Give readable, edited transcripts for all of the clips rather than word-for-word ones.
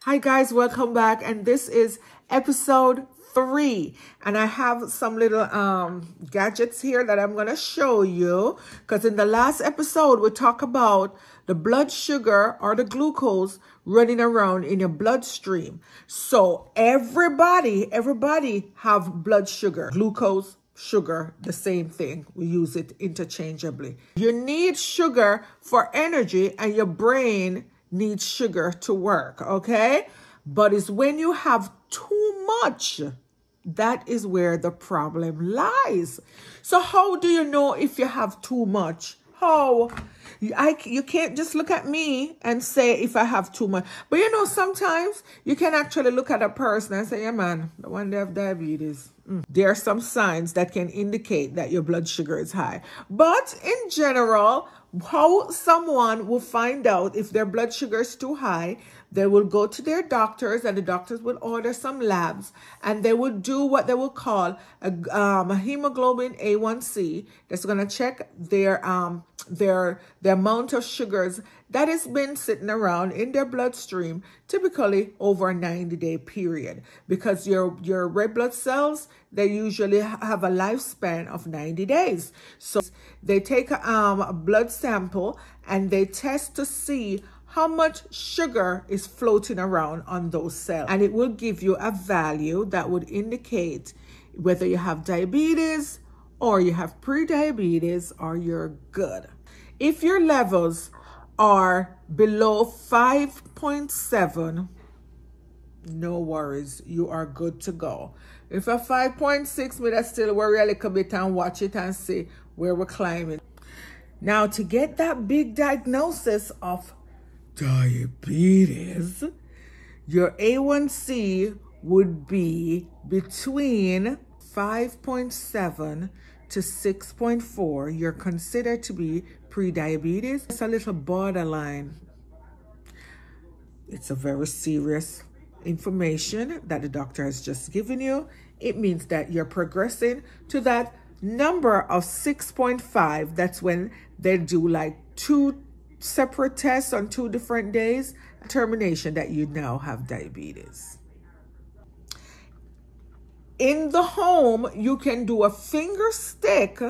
Hi guys, welcome back, and this is episode 3, and I have some little gadgets here that I'm going to show you, because in the last episode we talked about the blood sugar or the glucose running around in your bloodstream. So everybody have blood sugar, glucose, sugar, the same thing. We use it interchangeably. You need sugar for energy, and your brain needs sugar to work, okay? But it's when you have too much, that is where the problem lies. So how do you know if you have too much? How? You can't just look at me and say if I have too much. But you know, sometimes you can actually look at a person and say, yeah man, the one they have diabetes. There are some signs that can indicate that your blood sugar is high. But in general, how someone will find out if their blood sugar is too high, they will go to their doctors, and the doctors will order some labs, and they will do what they will call a hemoglobin A1C. That's going to check the amount of sugars that has been sitting around in their bloodstream, typically over a 90-day period, because your red blood cells, they usually have a lifespan of 90 days. So they take a blood sample and they test to see how much sugar is floating around on those cells. And it will give you a value that would indicate whether you have diabetes or you have pre-diabetes or you're good. If your levels are below 5.7, no worries, you are good to go. If a 5.6, we just still worry a little bit and watch it and see where we're climbing. Now, to get that big diagnosis of diabetes, your A1C would be between 5.7 to 6.4. You're considered to be pre-diabetes. It's a little borderline. It's a very serious information that the doctor has just given you. It means that you're progressing to that number of 6.5. That's when they do like 2 separate tests on 2 different days, determination that you now have diabetes. In the home, you can do a finger stick.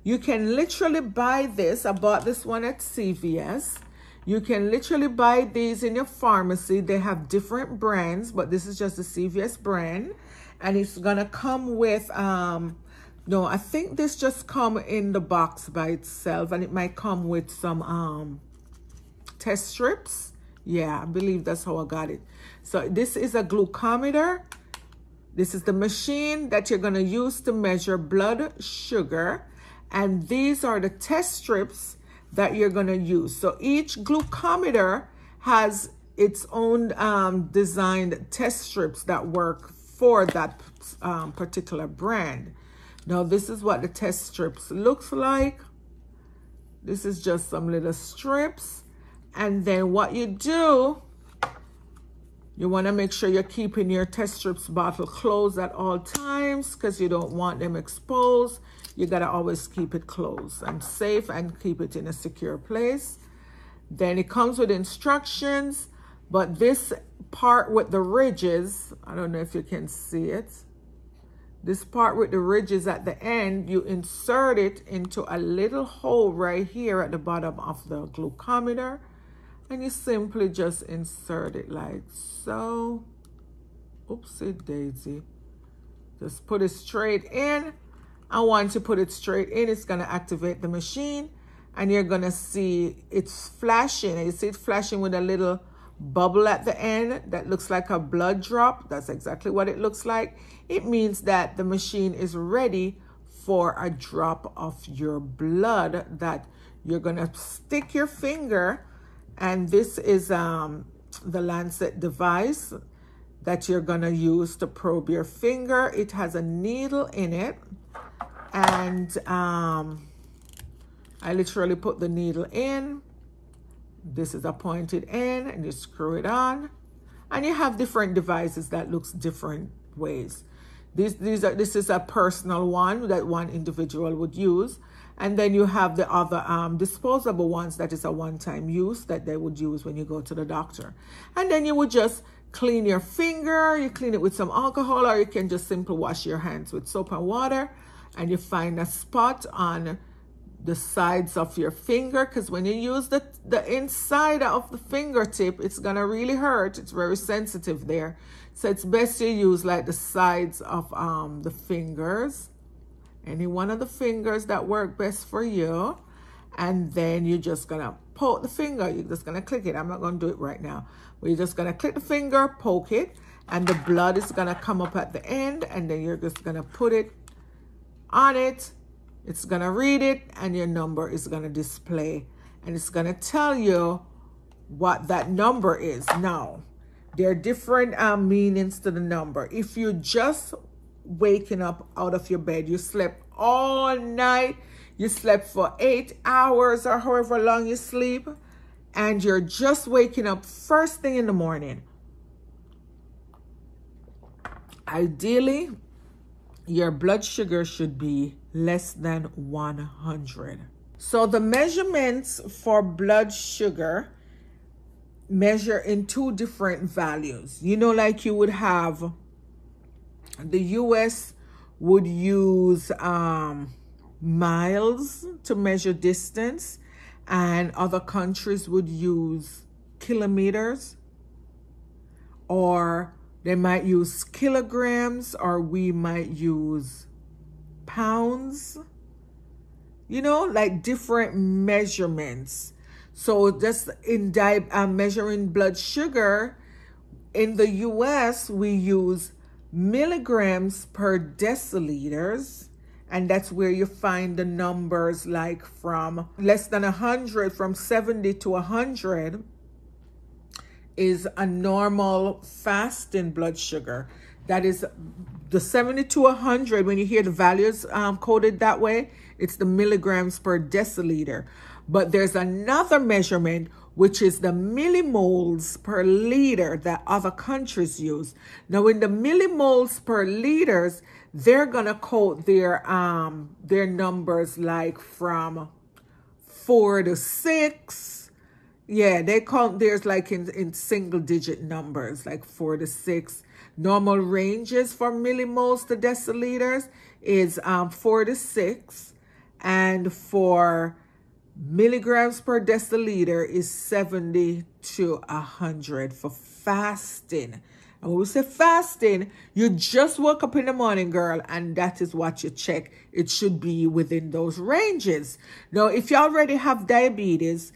You can literally buy this. I bought this one at CVS. You can literally buy these in your pharmacy. They have different brands, but this is just the CVS brand. And it's gonna come with, no, I think this just come in the box by itself, and it might come with some test strips. Yeah, I believe that's how I got it. So this is a glucometer. This is the machine that you're gonna use to measure blood sugar. And these are the test strips that you're gonna use. So each glucometer has its own designed test strips that work for that particular brand. Now this is what the test strips looks like. This is just some little strips. And then what you do, you want to make sure you're keeping your test strips bottle closed at all times, because you don't want them exposed. You got to always keep it closed and safe and keep it in a secure place. Then it comes with instructions, but this part with the ridges, I don't know if you can see it. This part with the ridges at the end, you insert it into a little hole right here at the bottom of the glucometer. And you simply just insert it like so. Oopsie daisy. Just put it straight in. And once you put it straight in, it's going to activate the machine. And you're going to see it's flashing. You see it flashing with a little bubble at the end that looks like a blood drop. That's exactly what it looks like. It means that the machine is ready for a drop of your blood that you're going to stick your finger. And this is the Lancet device that you're going to use to probe your finger. It has a needle in it. And I literally put the needle in. This is a pointed end, and you screw it on. And you have different devices that looks different ways. This is a personal one that one individual would use. And then you have the other disposable ones that is a one-time use that they would use when you go to the doctor. And then you would just clean your finger. You clean it with some alcohol, or you can just simply wash your hands with soap and water, and you find a spot on the sides of your finger, because when you use the inside of the fingertip, it's gonna really hurt. It's very sensitive there, so it's best you use like the sides of the fingers, any one of the fingers that work best for you. And then you're just gonna poke the finger. You're just gonna click it. I'm not gonna do it right now, but you're just gonna click the finger, poke it, and the blood is gonna come up at the end, and then you're just gonna put it on it. It's gonna read it, and your number is gonna display, and it's gonna tell you what that number is. Now, there are different meanings to the number. If you're just waking up out of your bed, you slept all night, you slept for 8 hours or however long you sleep, and you're just waking up first thing in the morning, ideally, your blood sugar should be less than 100. So the measurements for blood sugar measure in 2 different values. You know, like you would have, the US would use miles to measure distance, and other countries would use kilometers, or they might use kilograms, or we might use pounds, you know, like different measurements. So just in measuring blood sugar, in the US, we use milligrams per deciliters, and that's where you find the numbers like from less than 100, from 70 to 100 is a normal fasting blood sugar. That is the 70 to 100. When you hear the values coded that way, it's the milligrams per deciliter. But there's another measurement, which is the millimoles per liter that other countries use. Now, in the millimoles per liters, they're gonna quote their numbers like from 4 to 6. Yeah, they count theirs like in single digit numbers, like 4 to 6. Normal ranges for millimoles to deciliters is 4 to 6, and for milligrams per deciliter is 70 to 100 for fasting. And when we say fasting, you just woke up in the morning, girl, and that is what you check. It should be within those ranges. Now, if you already have diabetes,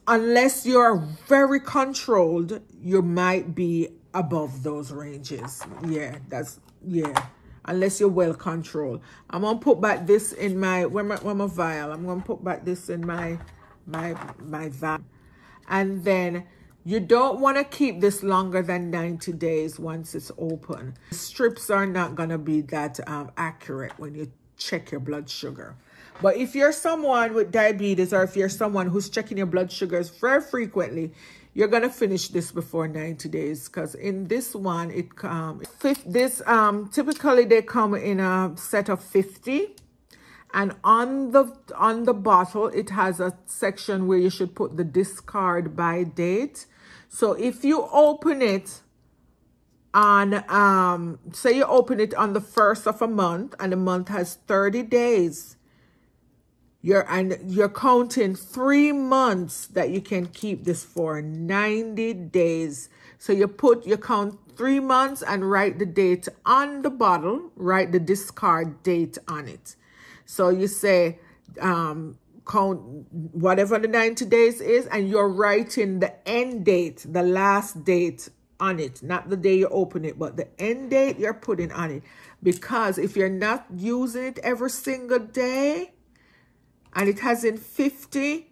unless you're very controlled, you might be above those ranges. Yeah, unless you're well controlled. I'm gonna put back this in my vial. I'm gonna put back this in my vial. And then you don't want to keep this longer than 90 days once it's open. Strips are not gonna be that accurate when you check your blood sugar. But if you're someone with diabetes, or if you're someone who's checking your blood sugars very frequently, you're gonna finish this before 90 days, because in this one typically they come in a set of 50, and on the bottle it has a section where you should put the discard by date. So if you open it on say you open it on the 1st of a month, and the month has 30 days, you're counting 3 months that you can keep this for 90 days. So you count 3 months and write the date on the bottle, write the discard date on it. So you say count whatever the 90 days is, and you're writing the end date, the last date on it, not the day you open it, but the end date you're putting on it. Because if you're not using it every single day, and it has in 50,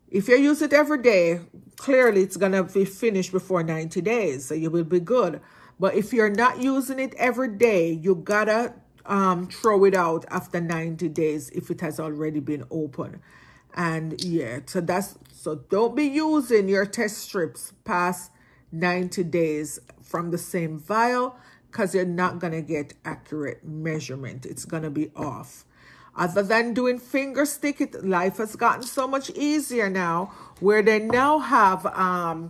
if you use it every day, clearly it's going to be finished before 90 days, so you will be good. But if you're not using it every day, you got to throw it out after 90 days if it has already been open. And yeah, so don't be using your test strips past 90 days from the same vial, because you're not going to get accurate measurement. It's going to be off. Other than doing finger stick, life has gotten so much easier now, where they now have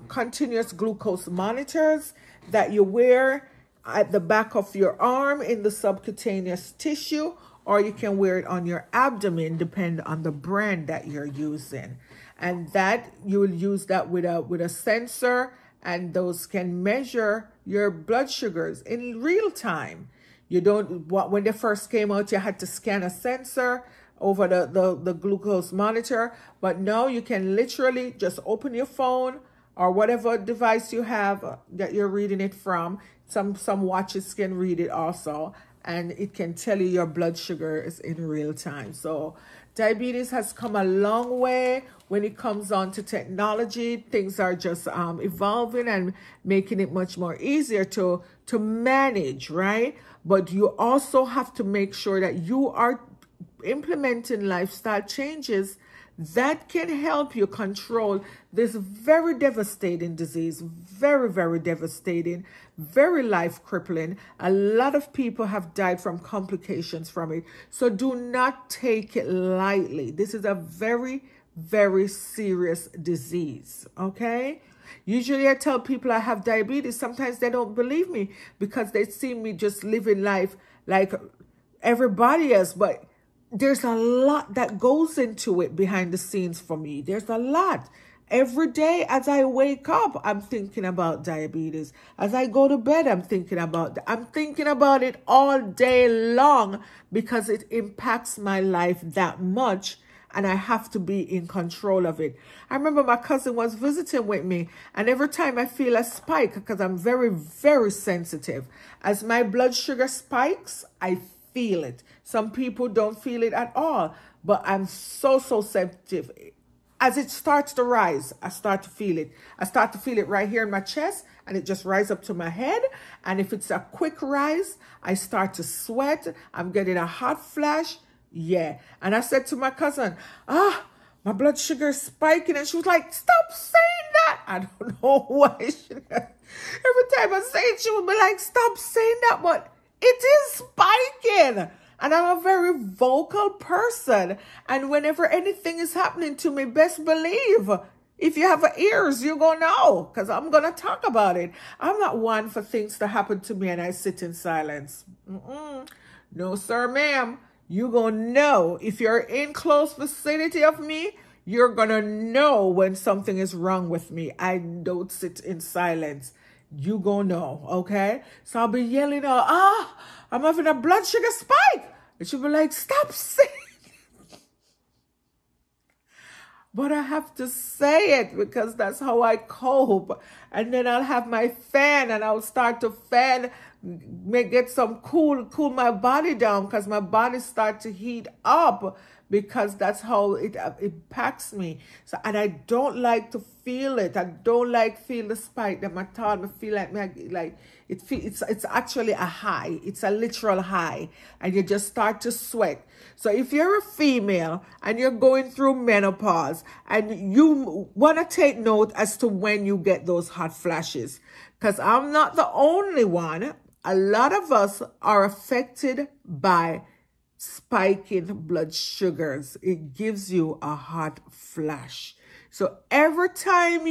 continuous glucose monitors that you wear at the back of your arm in the subcutaneous tissue, or you can wear it on your abdomen, depending on the brand that you're using. And that you will use that with a sensor, and those can measure your blood sugars in real time. You don't, when they first came out, you had to scan a sensor over the glucose monitor, but now you can literally just open your phone or whatever device you have that you're reading it from. Some watches can read it also, and it can tell you your blood sugar is in real time. So diabetes has come a long way when it comes on to technology. Things are just evolving and making it much more easier to manage, right? But you also have to make sure that you are implementing lifestyle changes that can help you control this very devastating disease. Very, very devastating, very life crippling. A lot of people have died from complications from it. So do not take it lightly. This is a very, very serious disease, okay? Usually I tell people I have diabetes. Sometimes they don't believe me because they see me just living life like everybody else. But there's a lot that goes into it behind the scenes for me. There's a lot. Every day as I wake up, I'm thinking about diabetes. As I go to bed, I'm thinking about it all day long because it impacts my life that much, and I have to be in control of it. I remember my cousin was visiting with me, and every time I feel a spike, because I'm very, very sensitive, as my blood sugar spikes, I feel it. Some people don't feel it at all, but I'm so sensitive. As it starts to rise, I start to feel it. I start to feel it right here in my chest, and it just rises up to my head. And if it's a quick rise, I start to sweat. I'm getting a hot flash. Yeah. And I said to my cousin, my blood sugar is spiking. And she was like, stop saying that. I don't know why. Every time I say it, she would be like, stop saying that. But it is spiking. And I'm a very vocal person. And whenever anything is happening to me, best believe, if you have ears, you're going to know, because I'm going to talk about it. I'm not one for things to happen to me and I sit in silence. No, sir, ma'am. You're going to know. If you're in close vicinity of me, you're going to know when something is wrong with me. I don't sit in silence. You going to know, okay? So I'll be yelling out, I'm having a blood sugar spike. And she'll be like, stop saying it. But I have to say it because that's how I cope. And then I'll have my fan and I'll start to fan, get some cool my body down because my body starts to heat up because that's how it impacts me. So, and I don't like to feel it. I don't like feel the spike that my tongue. I feel like it's actually a high. It's a literal high, and you just start to sweat. So if you're a female and you're going through menopause and you want to take note as to when you get those hot flashes, because I'm not the only one. A lot of us are affected by spiking blood sugars. It gives you a hot flash. So every time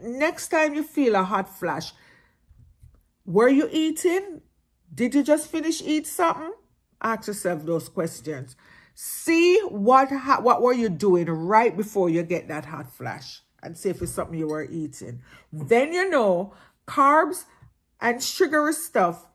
next time you feel a hot flash, were you eating? Did you just finish eat something? Ask yourself those questions. See what were you doing right before you get that hot flash, and see if it's something you were eating. Then you know carbs and sugary stuff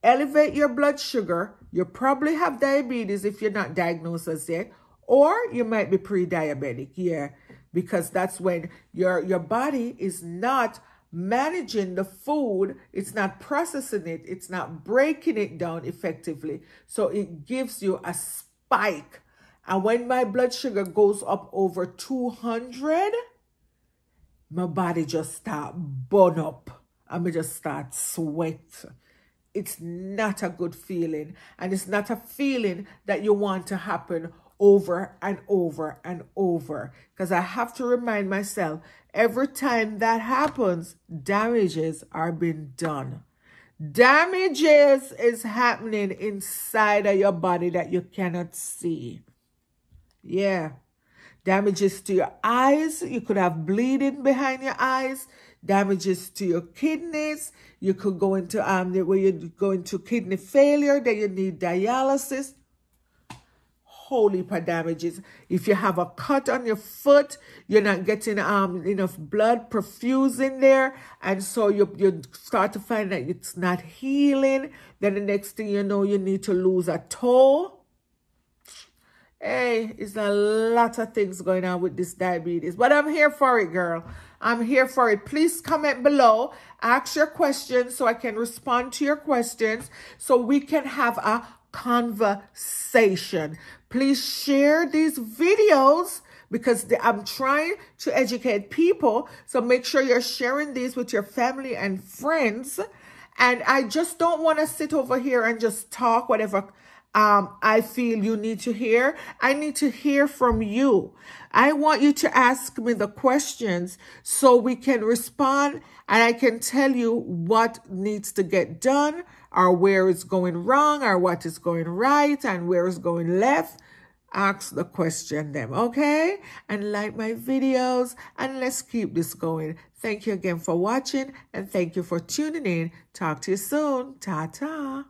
elevate your blood sugar. You probably have diabetes if you're not diagnosed as yet, or you might be pre-diabetic. Yeah, because that's when your body is not managing the food, it's not processing it, it's not breaking it down effectively. So it gives you a spike. And when my blood sugar goes up over 200, my body just start burn up. And I just start sweat. It's not a good feeling. And it's not a feeling that you want to happen over and over and over. Because I have to remind myself, every time that happens, damages are being done. Damages is happening inside of your body that you cannot see. Yeah. Damages to your eyes. You could have bleeding behind your eyes. Damages to your kidneys. You could go into where you go into kidney failure, then you need dialysis. Whole heap of damages. If you have a cut on your foot, you're not getting enough blood perfusing there, and so you start to find that it's not healing. Then the next thing you know, you need to lose a toe. Hey, it's a lot of things going on with this diabetes, but I'm here for it, girl. I'm here for it. Please comment below, ask your questions so I can respond to your questions so we can have a conversation. Please share these videos because I'm trying to educate people. So make sure you're sharing these with your family and friends. And I just don't want to sit over here and just talk whatever I feel you need to hear. I need to hear from you. I want you to ask me the questions so we can respond and I can tell you what needs to get done or where it's going wrong or what is going right and where it's going left. Ask the question then, okay? And like my videos and let's keep this going. Thank you again for watching and thank you for tuning in. Talk to you soon. Ta-ta.